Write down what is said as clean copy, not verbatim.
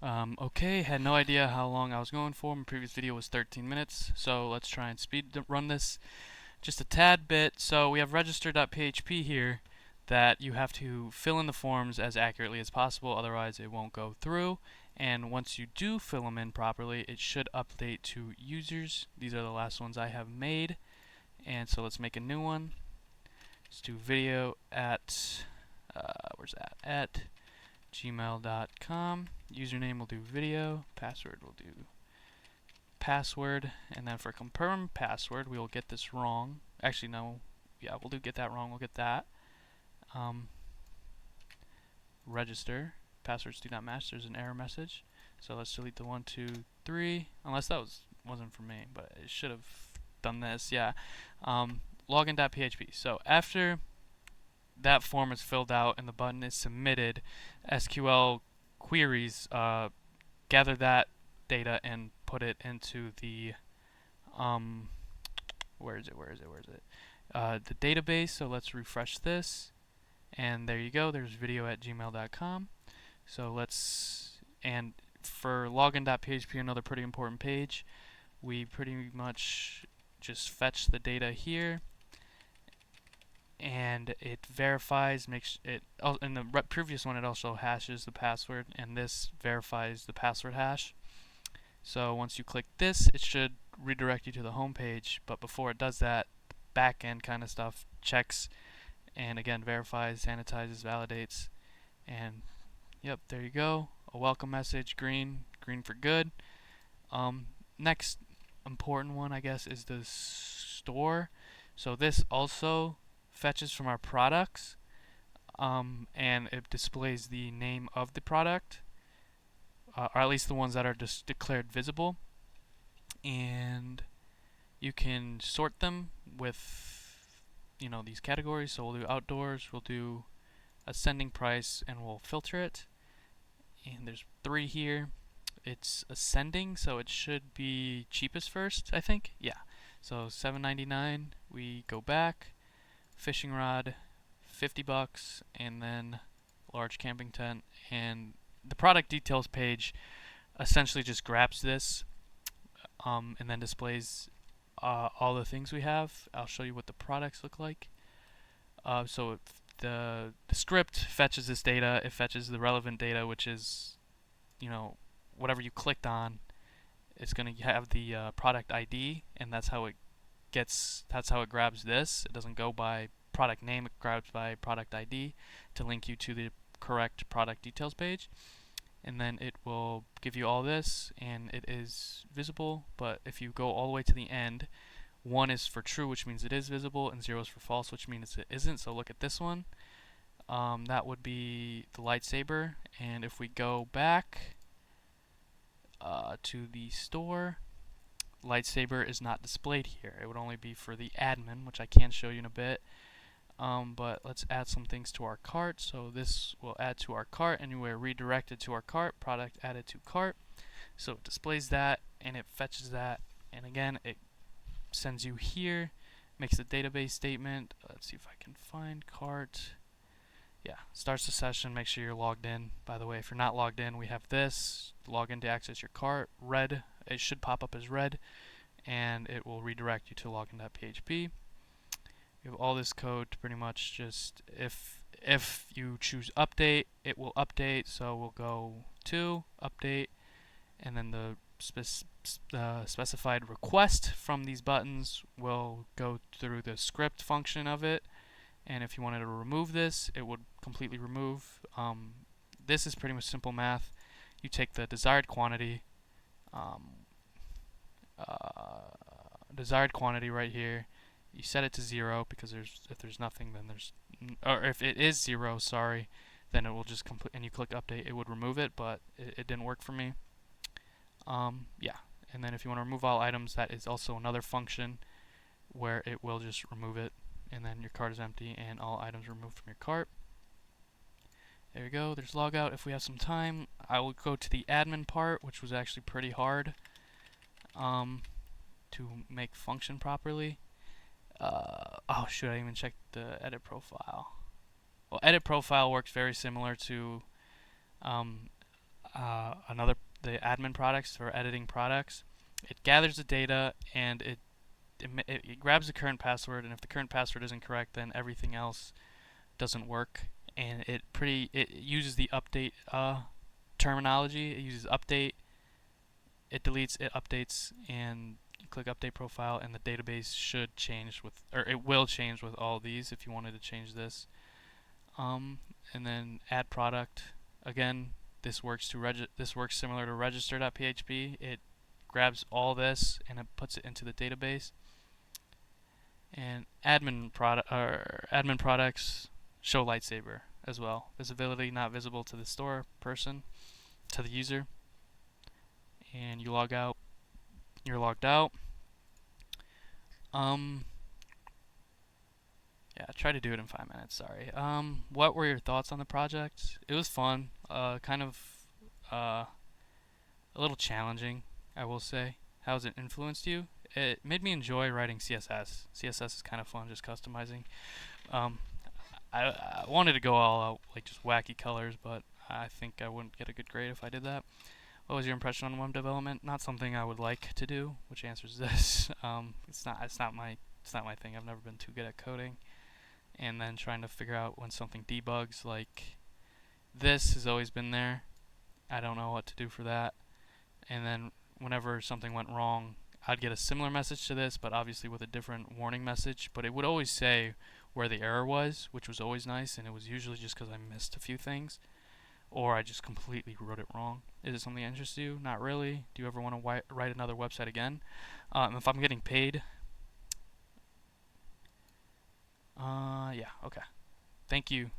Okay, had no idea how long I was going for. My previous video was 13 minutes, so let's try and run this just a tad bit. So we have register.php here that you have to fill in the forms as accurately as possible, otherwise it won't go through. And once you do fill them in properly, it should update to users. These are the last ones I have made. And so let's make a new one. Let's do video at, where's that? At gmail.com. Username will do video. Password will do password. And then for confirm password, we will get this wrong. Actually, no. Yeah, we'll get that wrong. We'll get that. Register. Passwords do not match. There's an error message. So let's delete the 1, 2, 3. Unless that wasn't for me, but it should have done this. Yeah. Login.php. So after that form is filled out and the button is submitted, SQL queries gather that data and put it into the where is it? The database. So let's refresh this, and there you go. There's video at gmail.com. So and for login.php, another pretty important page, we pretty much just fetch the data here, and it verifies, makes it, in the previous one it also hashes the password, and this verifies the password hash. So once you click this, it should redirect you to the home page, but before it does that, the back end kind of stuff checks and again verifies, sanitizes, validates, and yep, there you go. A welcome message, green for good. Next important one, I guess, is the store. So this also fetches from our products, and it displays the name of the product, or at least the ones that are just declared visible. And you can sort them with, these categories. So we'll do outdoors, we'll do ascending price, and we'll filter it. And there's 3 here. It's ascending, so it should be cheapest first, I think. Yeah. So $7.99. We go back. Fishing rod, $50, and then large camping tent. And the product details page essentially just grabs this, and then displays all the things we have. I'll show you what the products look like. So the script fetches this data. It fetches the relevant data, which is, whatever you clicked on. It's going to have the product ID, and that's how it grabs this. It doesn't go by product name, it grabs by product ID to link you to the correct product details page. And then it will give you all this, and it is visible, but if you go all the way to the end, 1 is for true, which means it is visible, and 0 is for false, which means it isn't. So look at this one. That would be the lightsaber, and if we go back to the store, lightsaber is not displayed here. It would only be for the admin, which I can show you in a bit. But let's add some things to our cart. So this will add to our cart, and we're redirected to our cart, product added to cart. So it displays that, and it fetches that, and again it sends you here, makes the database statement. Let's see if I can find cart. Yeah, starts the session, make sure you're logged in. By the way, if you're not logged in, we have this, log in to access your cart, red, it should pop up as red, and it will redirect you to login.php. You have all this code to pretty much just, if you choose update, it will update. So we'll go to update, and then the specified request from these buttons will go through the script function of it. And if you wanted to remove this, it would completely remove. This is pretty much simple math. You take the desired quantity right here. You set it to 0 because if there's nothing, then or if it is 0, sorry, then it will just complete. And you click update, it would remove it, but it didn't work for me. Yeah. And then if you want to remove all items, that is also another function where it will just remove it, and then your cart is empty and all items removed from your cart. There you go. There's logout. If we have some time, I will go to the admin part, which was actually pretty hard to make function properly. Oh shoot, I didn't even check the edit profile. Well, edit profile works very similar to the admin products for editing products. It gathers the data and it grabs the current password, and if the current password isn't correct, then everything else doesn't work. And it uses the update terminology. It uses update, it deletes, it updates, and you click update profile, and the database should change with, or it will change with all these if you wanted to change this. And then add product. Again, this works similar to register.php. It grabs all this and it puts it into the database. And admin products show lightsaber as well. Visibility not visible to the store person, to the user. And you log out. You're logged out. Yeah, try to do it in 5 minutes. Sorry. What were your thoughts on the project? It was fun. Kind of a little challenging, I will say. How has it influenced you? It made me enjoy writing CSS. CSS is kind of fun, just customizing. Um, I wanted to go all out, like just wacky colors, but I think I wouldn't get a good grade if I did that. What was your impression on web development? Not something I would like to do, which answers this. It's not my thing. I've never been too good at coding. And then trying to figure out when something debugs, like this has always been there. I don't know what to do for that. And then whenever something went wrong, I'd get a similar message to this, but obviously with a different warning message. But it would always say where the error was, which was always nice, and it was usually just because I missed a few things, or I just completely wrote it wrong. Is it something that interests you? Not really. Do you ever want to write another website again? If I'm getting paid, yeah, okay. Thank you.